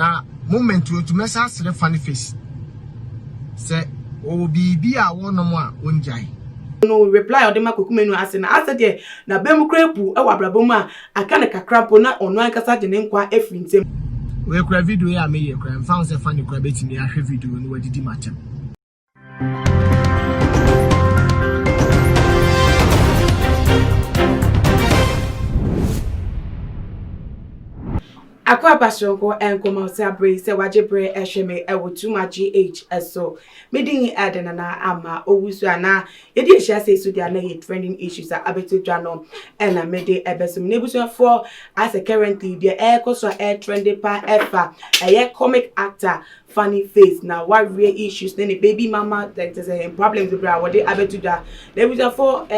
na moment to message the funny face. Say, oh, be a one no more, unjai. No reply or the Kwaku menu asena asede na bemu krepu e wabraboma aka na kakrapo na ono ankasa de ne nkwa afrintem we kra video ya me ye kra mfa se fa ne kra betimi ahwe video no wadidi matem Akwa basonko enkoma se abre se wajebre ehweme ewo tuma GH eso medin adena na ama owusu ana yedi ehia se so dia na ye trending issues abetodwa no na mede ebesum nebusu for as currently the ekoso trending pa efa comic actor funny face now what real issues then the baby mama that is a problems with what they abetodwa nebusu for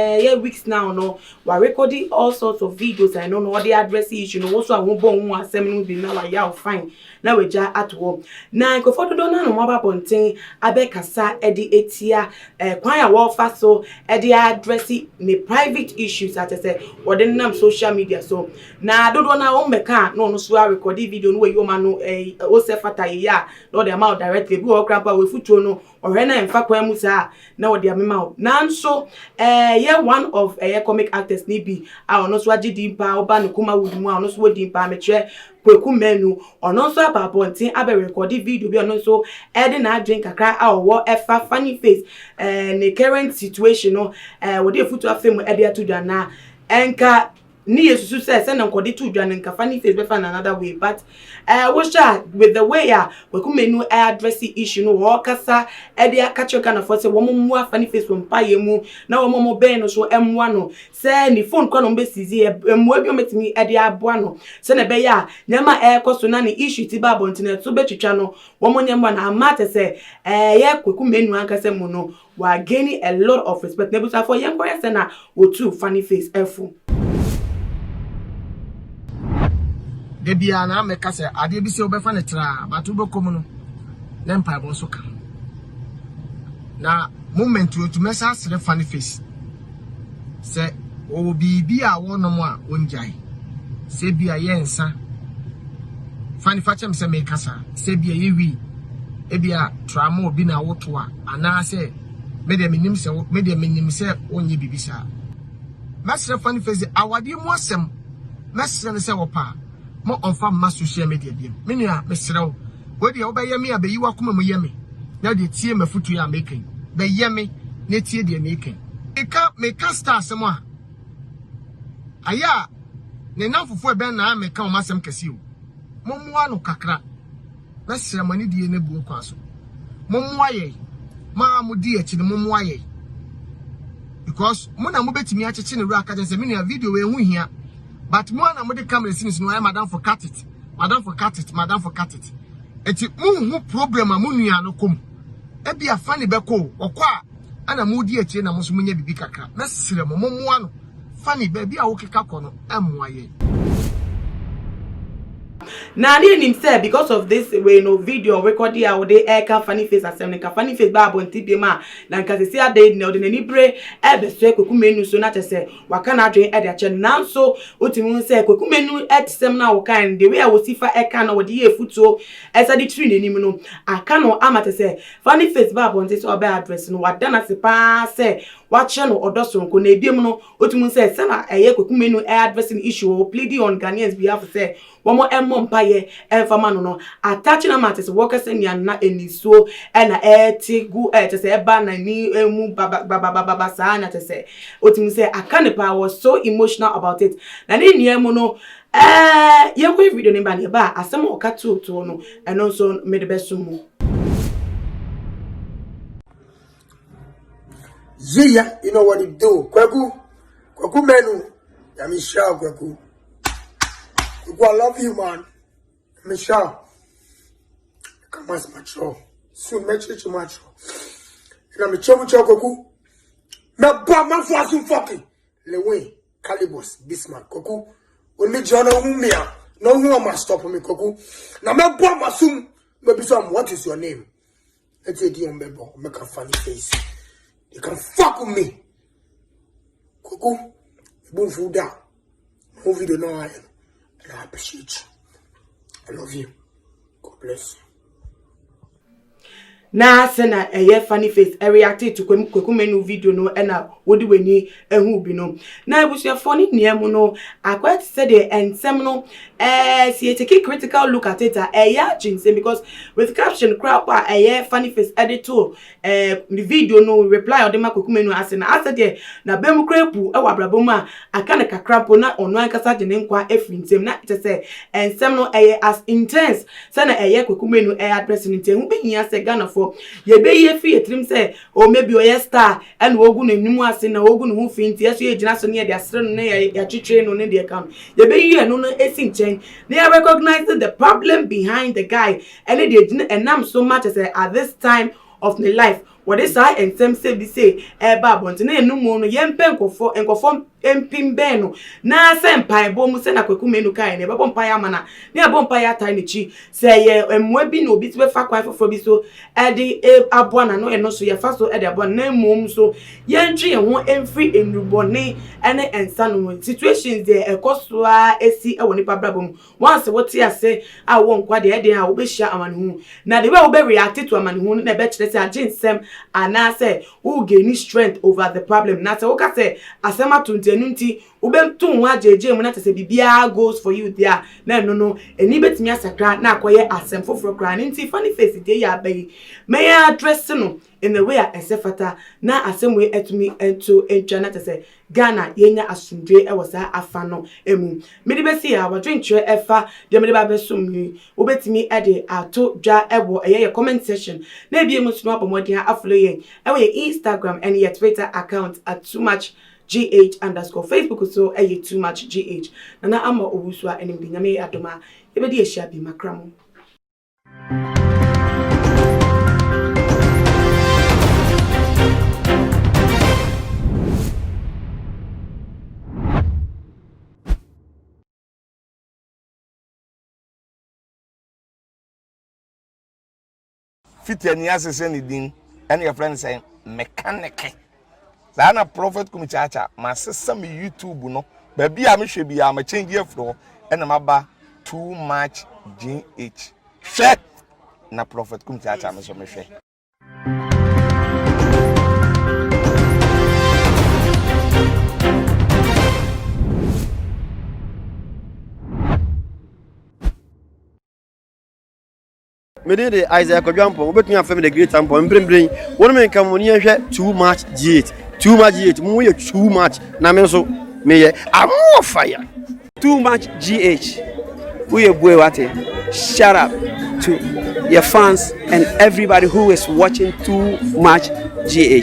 weeks now no we recording all sorts of videos I don't know what the address issue no also I won't bon one be now ya fine na we ja at home na nkofo do na no mobile bonten abekasa edi etia kwan ya wo fa so edi address ni private issues at say wode nam social media so na do na o meka no so record video no we yo ma no o se fata ya no dey ma directly bi o krapa we futuo no ohwe na mfa kwa mu sa na wode amema na nso one of comic actors ni bi a ono so agidi mpa oba no kuma wudu mu a ono so wodi mpa metre Kwaku Manu ono so ababontin abe record video bi ono so na drink kakra a owo efa funny face ne current situation no we dey futu afem ade atudwa na enka ni yesusu say na nkodi tudwa na nka funny face be fa another way but with the way Kwaku Manu address the issue no wo kasa ade akacho kana for say wo mu funny face wo mpaye mu na wo mo ben no so emwa no say ni phone kwa no be sizi emwa bi o metimi ade aboa no say na be ya nyama ekoso na ni issue ti ba bontina so betwitwa no wo mo nyama na amate say Kwaku Manu ankasa mu no wa gaining a lot of respect nebusa for yen koya say na wo too funny face efu de bia na me ka se ade bi se obefa ne tra batu bekom no na mpa bo so ka na moment to message the funny face se o bi a wono mo a onjai se bia ye nsa funny fachem se me kasa se bia ye wi e bia tramo obi na woto a ana se me de menim se onye bibisa message funny face awade mo asem message ne se wo pa mo on fa ma social media biem menua mesrew wo de obeye me abeyi wakoma mu yeme na de tie mafutu ya making be yeme na tie de making me ka stars mo a aya ne namfofo e ben na me ka o masem kase o mommoa no kakra mesre mani die na bu kwa so mommoa ye ma mu die echi ne mommoa ye because mo na mo betimi acheche ne ru aka je se menua video we hu hia. But more than the camera scenes, no, madam for cut it. It's a problem. No come. E be a funny beko or qua. And a moody a chain, a musumunya bibika. Necessary, one funny baby. I walk a cacono. M.Y. Na ni himself because of this way no video recording how they funny face assembly funny face ba bonti bi ma na nka se sia dey na odeni bre e be so Kwaku Manu so na tese waka na adwen e de ache na so otimu se Kwaku Manu etisem na wo kan the way I was sifa e kan na wo de ye futuo e sa di tree nenim no aka no amate se funny face ba bonti so oba address no wada na se pa se wache no odosonko na ebiem no otimu se na Kwaku Manu addressing issue pleading on Ghanaians behalf say womo mpaye enfama no attaching amates workers na eniso na etigu tese eba na ni emu baba sa na tese otimu say akanepa was so emotional about it na ni niemu no ye ko video nimba ne ba asem o ka to no eno so medebesumu yeah, you know what it do. Kwaku Manu, I'm sure Kwaku. I love you, man. Michelle, come as mature. Soon, make sure you mature. And I'm a chum Kwaku. Na ba man for some fucking. Lewe, Calibus, Bismarck, Kwaku. Only John Umia. No one must stop me, Kwaku. Na me ba masum. Maybe some. What is your name? Let's say the umbrella. Make a funny face. You can fuck with me. Kwaku, boom food down. Movie the no iron. And I appreciate you. I love you. God bless. Na sena funny face reacted to Kwaku Manu video no ena wodi weni ehu bi no na ebusuafo ni niam no akwat said the ensem no see take a critical look at it jinse because with caption crap funny face edit to the video no reply odema Kwaku Manu asena asede na bem krepu e wabrabom a aka ne kakrampo na ono ankasa de ne nkwa efrintem na it say ensem no as intense sana Kwaku Manu address ntem hu behia se Ghana for ye be ye fi etrim say o maybe o star and wogu no nimu ase na wogu no hu fi nti yeso ye gina so ne de asre no na ya twetwe no ne de kan ye be ye no esi nchen they are recognizing the problem behind the guy and they enam so much as at this time of the life what is I and some say babon na enum no ye mpe nkofo empim beno na senpai bo mu se na Kwaku Manu kai ne babo mpa ya mana ne abo mpa ya tai ne chi se ye emwa bi no bi ti be fa kwai fofo bi so edi aboa na no e no so ye fa so edi aboa na mom so ye ntwe ye ho emfri enrubone ene ensa no situations there ekoso a esi e woni pa brabom once what ya say a wo nkwa de edi a wo be hia amane hu na the way wo be react to amane hu na be kire say aginsem ana say wo gain strength over the problem na say wo ka say asema to nunti ubemtu nwa jeje mu na tese bibia goes for you there na no eni betimi asakra na akoye asem foforo kra nti funny face dey ya bayi may address no in the way asefata na asem we etumi ento entwa na tese Ghana yenya asundwe e wosa afa no emu mede besi ya wadwentre efa de mede ba besumni ubetimi ede ato dwa ebo eye comment section na ebie musuno abomodin afolo yen e we Instagram and your Twitter account at too much GH_ Facebook so too much GH nana ama owusua enim bi nyame adoma ebedi ehia bi makramo fit any asese ni din and your friend say mechanic na prophet kumichacha ma sesa me YouTube no ba bia me hwe bia ma change afro ena maba too much GH hwe na prophet kumichacha me so me hwe me dey Isaac Odwampo obetun afem the great ampo mbrembren wonu me nka mo ni hwe too much GH mo ye too much na me so me ye amo fire too much GH we boy what shout out to your fans and everybody who is watching too much GH.